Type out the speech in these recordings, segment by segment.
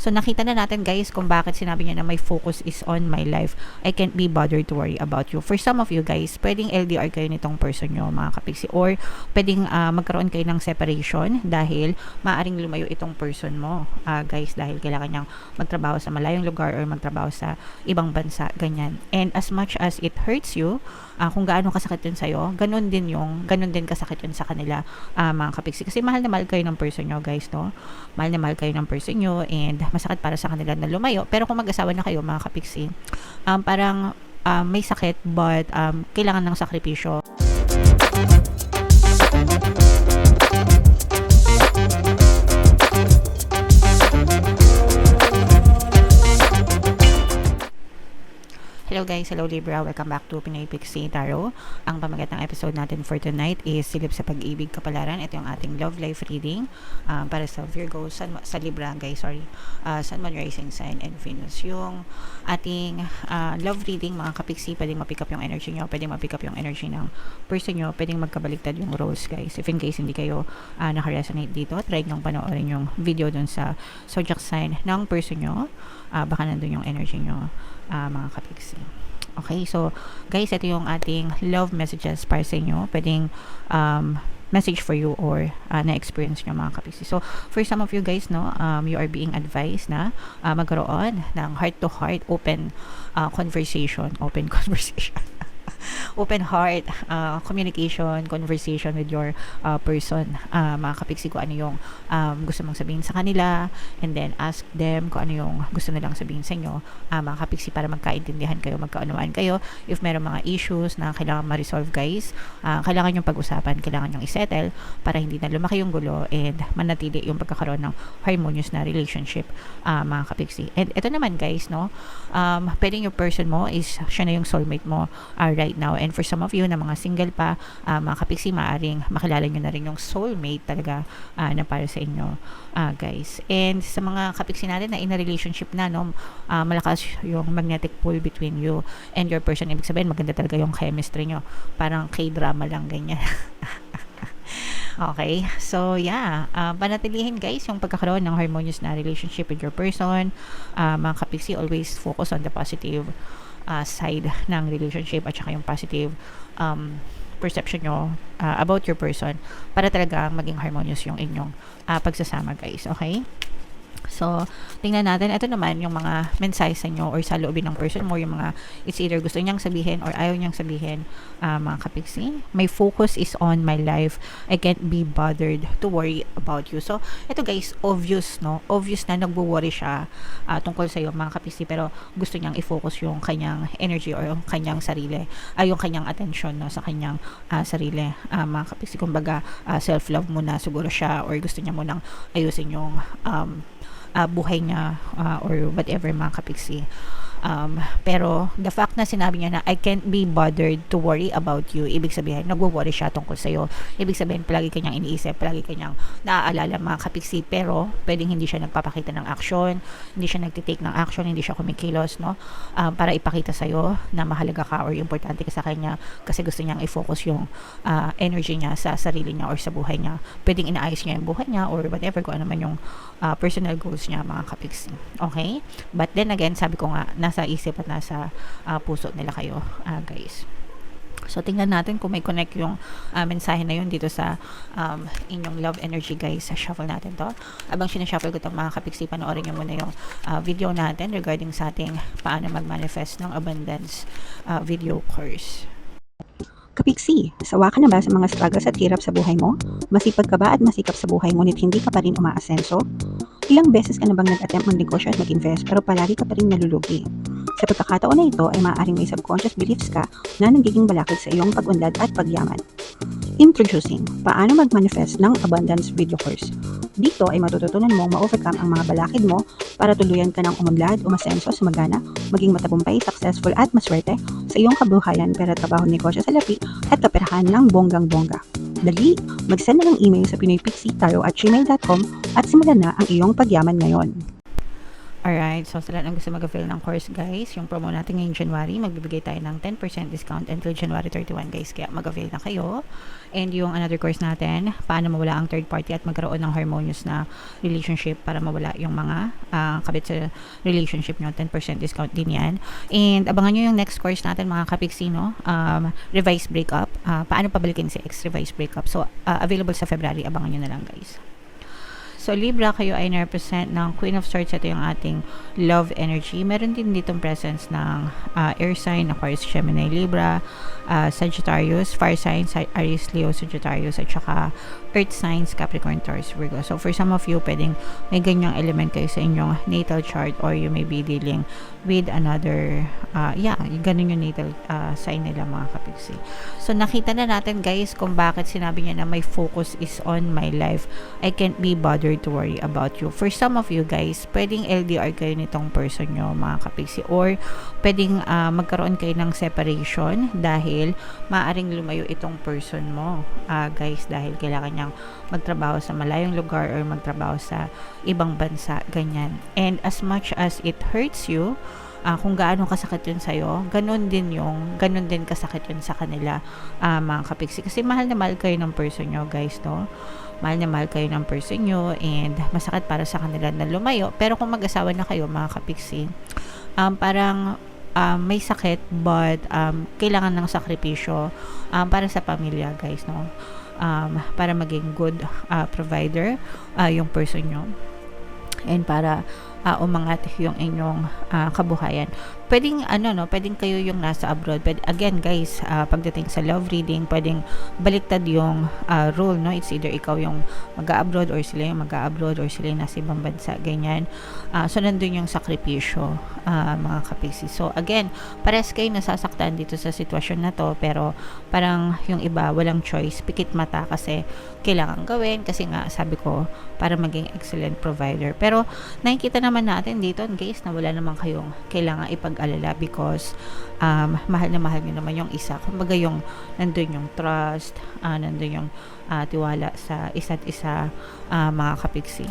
So, nakita na natin guys kung bakit sinabi niya na my focus is on my life. I can't be bothered to worry about you. For some of you guys, pwedeng LDR kayo nitong person nyo, mga kapiksi. Or, pwedeng magkaroon kayo ng separation dahil maaring lumayo itong person mo. Guys, dahil kailangan niyang magtrabaho sa malayong lugar or magtrabaho sa ibang bansa, ganyan. And as much as it hurts you, kung gaano kasakit yun sa'yo, ganun din kasakit yun sa kanila, mga kapiksi. Kasi mahal na mahal kayo ng person nyo, guys, no? Mahal na mahal kayo ng person nyo and masakit para sa kanila na lumayo. Pero kung mag-asawa na kayo, mga kapiksi, parang may sakit but kailangan ng sakripisyo. Hello guys, hello Libra, welcome back to Pinoy Pixie Tarot. Ang pamagat ng episode natin for tonight is Silip sa Pag-ibig Kapalaran. Ito yung ating love life reading para sa Virgo, sa Libra guys, Sun, Moon, Rising Sign and Venus. Yung ating love reading, mga kapiksi, pwedeng mapick up yung energy nyo, pwedeng mapick up yung energy ng person nyo, pwedeng magkabaliktad yung roles guys. If in case hindi kayo nakaresonate dito, try nyong panoorin yung video dun sa zodiac sign ng person nyo. Baka nandun yung energy nyo, mga kapiksi. Okay, so guys, ito yung ating love messages para sa inyo. Pwedeng message for you or na-experience nyo, mga kapiksi. So, for some of you guys, no, you are being advised na magkaroon ng heart-to-heart open conversation open heart communication, conversation with your person, mga kapiksi, kung ano yung gusto mong sabihin sa kanila, and then ask them kung ano yung gusto nilang sabihin sa inyo, mga kapiksi, para magkaintindihan kayo, magkaunawaan kayo. If meron mga issues na kailangan ma-resolve guys, kailangan yung pag-usapan, kailangan yung isettle para hindi na lumaki yung gulo and manatili yung pagkakaroon ng harmonious na relationship, mga kapiksi. And ito naman guys, no, pwedeng yung person mo is siya na yung soulmate mo right now. And for some of you na mga single pa, mga kapiksi, maaring makilala nyo na rin yung soulmate talaga na para sa inyo, guys. And sa mga kapiksi natin na in a relationship na, no, malakas yung magnetic pull between you and your person. Ibig sabihin, maganda talaga yung chemistry nyo. Parang K-drama lang, ganyan. Okay, so yeah, panatilihin guys yung pagkakaroon ng harmonious na relationship with your person. Mga kapiksi, always focus on the positive side ng relationship at saka yung positive perception nyo about your person para talaga maging harmonious yung inyong pagsasama guys. Okay, so tingnan natin, ito naman yung mga mensahe sa inyo or sa loobin ng person mo, yung mga it's either gusto niyang sabihin or ayaw niyang sabihin, mga kapiksi. My focus is on my life, I can't be bothered to worry about you. So ito guys, obvious, no, obvious na nagwo-worry siya tungkol sa iyo, mga kapiksi, pero gusto niyang i-focus yung kanyang energy or yung kanyang sarili, yung kanyang attention, no, sa kanyang sarili, mga kapiksi. Kumbaga self-love muna siguro siya, or gusto niya munang ayusin yung buhay niya or whatever, mga kapiksi. Pero the fact na sinabi niya na I can't be bothered to worry about you, ibig sabihin nagwo-worry siya tungkol sa'yo. Ibig sabihin palagi kanyang iniisip, palagi kanyang naaalala, mga kapiksi, pero pwedeng hindi siya nagpapakita ng action, hindi siya nagtitake ng action, hindi siya kumikilos, no, para ipakita sa'yo na mahalaga ka or importante ka sa kanya, kasi gusto niyang i-focus yung energy niya sa sarili niya or sa buhay niya. Pwedeng inaayos niya yung buhay niya or whatever, kung ano man yung personal goals niya, mga kapiksi. Okay, but then again, sabi ko nga, nasa isip at nasa puso nila kayo, guys. So tingnan natin kung may connect yung mensahe na yun dito sa inyong love energy guys. Shuffle natin to. Abang sinashuffle ko itong, mga kapiksi, panoorin nyo muna yung video natin regarding sa ating paano mag-manifest ng abundance video course. Kapiksi, sawa ka na ba sa mga struggles at hirap sa buhay mo? Masipag ka ba at masikap sa buhay ngunit hindi ka pa rin umaasenso? Ilang beses ka na bang nag-attempt magnegosyo at mag-invest pero palagi ka pa rin nalulugi? Sa pagkakataon na ito ay maaaring may subconscious beliefs ka na nagiging balakid sa iyong pag-unlad at pagyaman. Introducing, paano mag-manifest ng abundance video course. Dito ay matututunan mong ma-overcome ang mga balakid mo para tuluyan ka ng umunlad, umasenso, sumagana, maging matagumpay, successful at maswerte sa iyong kabuhayan, pera, trabaho, negosyo, salapi at kaperahan ng bonggang-bongga. Dali, mag-send na ng email sa pinoypixie@gmail.com at simulan na ang iyong pagyaman ngayon. Alright, so sa lahat ng gusto mag-avail ng course guys, yung promo natin ngayong January, magbibigay tayo ng 10% discount until January 31 guys, kaya mag-avail na kayo. And yung another course natin, paano mawala ang third party at magkaroon ng harmonious na relationship para mawala yung mga kabit sa relationship nyo, 10% discount din yan. And abangan nyo yung next course natin mga kapiksi, no? Revised breakup, paano pabalikin si ex, revised breakup. So, available sa February, abangan nyo na lang guys. So, Libra, kayo ay na-represent ng Queen of Swords. Ito yung ating love energy. Meron din ditong presence ng air sign, Aquarius, Gemini, Libra, Sagittarius, fire signs, Aries, Leo, Sagittarius, at saka earth signs, Capricorn, Taurus, Virgo. So, for some of you, pwedeng may ganyang element kayo sa inyong natal chart, or you may be dealing with another, ganun yung natal sign nila mga kapiksi. So, nakita na natin guys kung bakit sinabi niya na my focus is on my life. I can't be bothered to worry about you. For some of you guys, pwedeng LDR kayo nitong person nyo mga kapiksi, or pwedeng magkaroon kayo ng separation dahil maaring lumayo itong person mo guys, dahil kailangan niyang magtrabaho sa malayong lugar or magtrabaho sa ibang bansa, ganyan. And as much as it hurts you, kung gaano kasakit yun sa'yo, ganun din kasakit yun sa kanila mga kapiksi, kasi mahal na mahal kayo ng person nyo guys, no? Mahal na mahal kayo ng person nyo, and masakit para sa kanila na lumayo. Pero kung mag-asawa na kayo mga kapiksi, parang may sakit, but kailangan ng sakripisyo para sa pamilya guys, no? Para maging good provider yung person nyo, and para umangat yung inyong kabuhayan. Pwedeng pwedeng kayo yung nasa abroad. Again guys, pagdating sa love reading, pwedeng baliktad yung rule, no? It's either ikaw yung mag-a-abroad, or sila yung mag-a-abroad, or sila yung nasa ibang bansa, ganyan. So nandun yung sakripisyo mga kapisi. So again, pares kayo nasasaktan dito sa sitwasyon na to, pero parang yung iba walang choice, pikit mata, kasi kailangan gawin, kasi nga sabi ko, para maging excellent provider. Pero nakikita naman natin dito guys na wala naman kayong kailangan ipag-alala, because mahal na mahal nyo naman yung isa. Kumbaga yung nandun yung trust, nandun yung tiwala sa isa't isa mga kapiksi,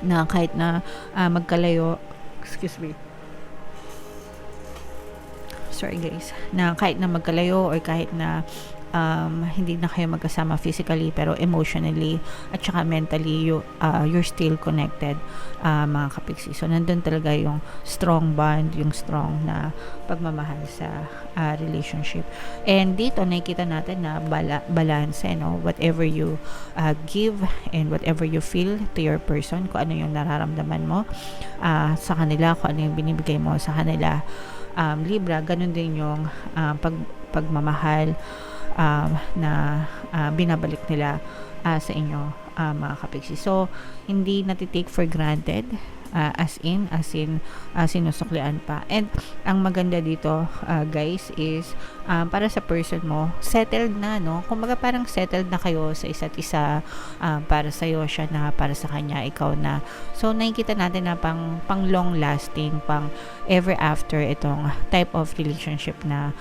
na kahit na magkalayo, sorry guys, na kahit na magkalayo, or kahit na hindi na kayo magkasama physically, pero emotionally at saka mentally you're still connected mga kapiksi. So nandun talaga yung strong bond, yung strong na pagmamahal sa relationship. And dito nakikita natin na balance, no? Whatever you give and whatever you feel to your person, kung ano yung nararamdaman mo sa kanila, kung ano yung binibigay mo sa kanila, Libra, ganun din yung pagmamahal na binabalik nila sa inyo mga kapiksi. So hindi natitake for granted, as in sinusuklian pa. And ang maganda dito guys is para sa person mo, settled na, no? Kumbaga parang settled na kayo sa isa't isa, para sa iyo siya na, para sa kanya ikaw na. So nakikita natin na pang long lasting, pang ever after itong type of relationship na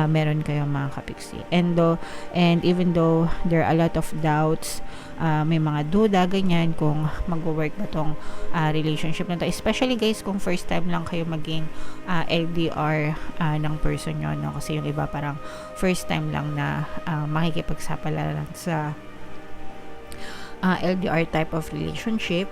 meron kayo mga kapiksi. And even though there are a lot of doubts, may mga duda ganyan kung magwo-work ba tong relationship na to, especially guys kung first time lang kayo maging LDR ng person nyo, no? Kasi yung iba parang first time lang na makikipagsapalaran sa LDR type of relationship.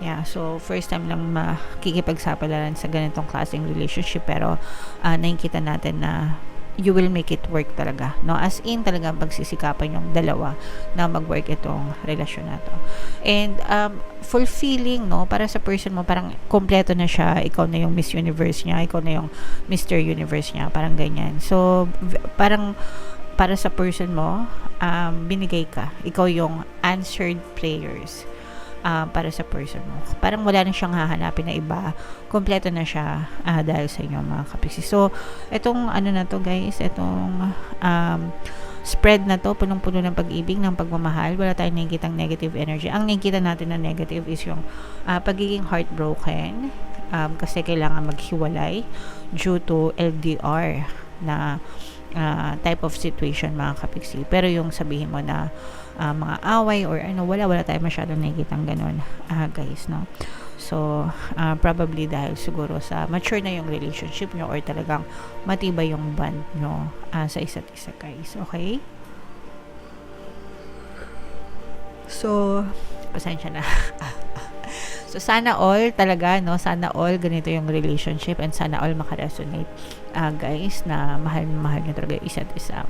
Yeah, so first time lang makikipagsapalaran sa ganitong klaseng relationship, pero nakikita natin na you will make it work talaga, no? As in talaga pagsisikapan yung dalawa na mag-work itong relasyon na to. And fulfilling, no? Para sa person mo, parang kompleto na siya. Ikaw na yung Miss Universe niya, ikaw na yung Mr. Universe niya, parang ganyan. So parang para sa person mo, binigay ka. Ikaw yung answered prayers para sa person mo. Parang wala na siyang hahanapin na iba. Kompleto na siya dahil sa inyo mga kapiksi. So, itong na to guys, itong spread na to, punong-puno ng pag-ibig, ng pagmamahal. Wala tayong nakikitang negative energy. Ang nakikita natin na negative is yung pagiging heartbroken, kasi kailangan maghiwalay due to LDR na type of situation mga kapiksi. Pero yung sabihin mo na mga away or ano, wala tayong masyadong nakikitang ganun, guys, no? So, probably dahil siguro sa mature na yung relationship nyo or talagang matibay yung bond nyo sa isa't isa, guys. Okay? So, pasensya na. So, sana all talaga, no? Sana all ganito yung relationship and sana all makaresonate, guys, na mahal nyo talaga yung isa't isa.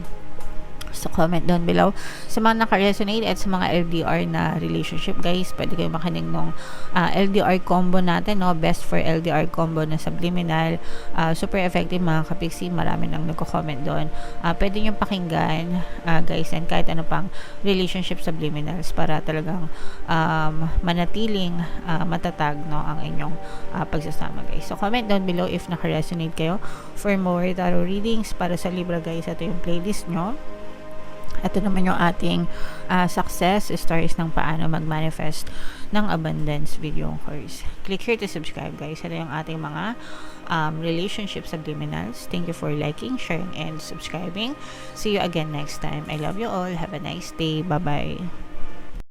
So, comment down below sa mga naka-resonate at sa mga LDR na relationship, guys. Pwede kayo makinig ng LDR combo natin, no? Best for LDR combo na subliminal. Super effective, mga kapiksi. Marami nang nagko-comment doon. Pwede nyo pakinggan, guys, and kahit ano pang relationship subliminals para talagang manatiling matatag, no, ang inyong pagsasama, guys. So, comment down below if naka-resonate kayo for more tarot readings para sa Libra, guys. Ito yung playlist nyo. Ito naman yung ating success stories ng paano mag-manifest ng abundance video course. Click here to subscribe, guys. Ito yung ating mga relationship subliminals. Thank you for liking, sharing, and subscribing. See you again next time. I love you all. Have a nice day. Bye-bye.